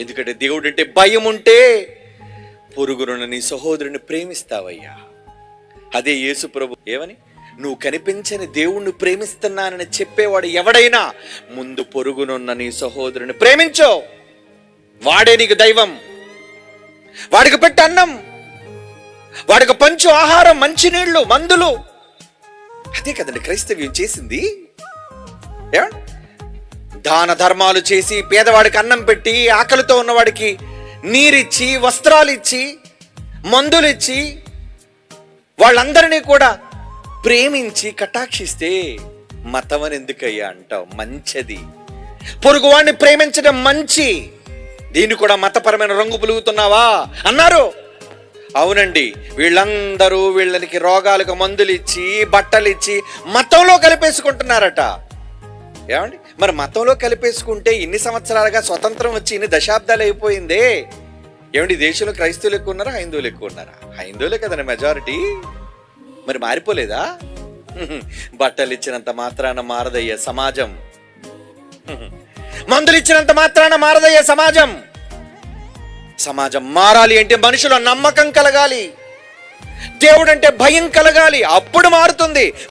ఎందుకంటే దేవుడు అంటే భయం ఉంటే పొరుగురున్న నీ సహోదరుని ప్రేమిస్తావయ్యా. అదే యేసు ప్రభు ఏమని, నువ్వు కనిపించని దేవుణ్ణి ప్రేమిస్తున్నానని చెప్పేవాడు ఎవడైనా ముందు పొరుగునున్న నీ సహోదరుని ప్రేమించో. వాడే నీకు దైవం. వాడికి పెట్టు అన్నం, వాడికి పంచు ఆహారం, మంచినీళ్లు, మందులు. అదే కదండి క్రైస్తవ్యం చేసింది. ఏమండి, దాన ధర్మాలు చేసి పేదవాడికి అన్నం పెట్టి, ఆకలితో ఉన్నవాడికి నీరిచ్చి, వస్త్రాలు ఇచ్చి, మందులు ఇచ్చి, వాళ్ళందరినీ కూడా ప్రేమించి కటాక్షిస్తే మతం అని ఎందుకయ్యా అంటావు? మంచిది. పొరుగువాడిని ప్రేమించడం మంచి. దీన్ని కూడా మతపరమైన రంగు పులుగుతున్నావా అన్నారు. అవునండి, వీళ్ళందరూ వీళ్ళకి రోగాలకు మందులు ఇచ్చి, బట్టలు ఇచ్చి మతంలో కలిపేసుకుంటున్నారట. ఏమండి, మరి మతంలో కలిపేసుకుంటే ఇన్ని సంవత్సరాలుగా స్వతంత్రం వచ్చి ఇన్ని దశాబ్దాలు అయిపోయిందే. ఏమండి, దేశంలో క్రైస్తవులు ఎక్కువ ఉన్నారా, హైందువులు ఎక్కువ ఉన్నారా? హైందువులే కదండి మెజారిటీ. మరి మారిపోలేదా? బట్టలు ఇచ్చినంత మాత్రాన మారదయ్యే సమాజం. మందులు ఇచ్చినంత మాత్రాన మారదయ్యే సమాజం. సమాజం మారాలి అంటే మనుషుల నమ్మకం కలగాలి, దేవుడంటే భయం కలగాలి. అప్పుడు మారుతుంది.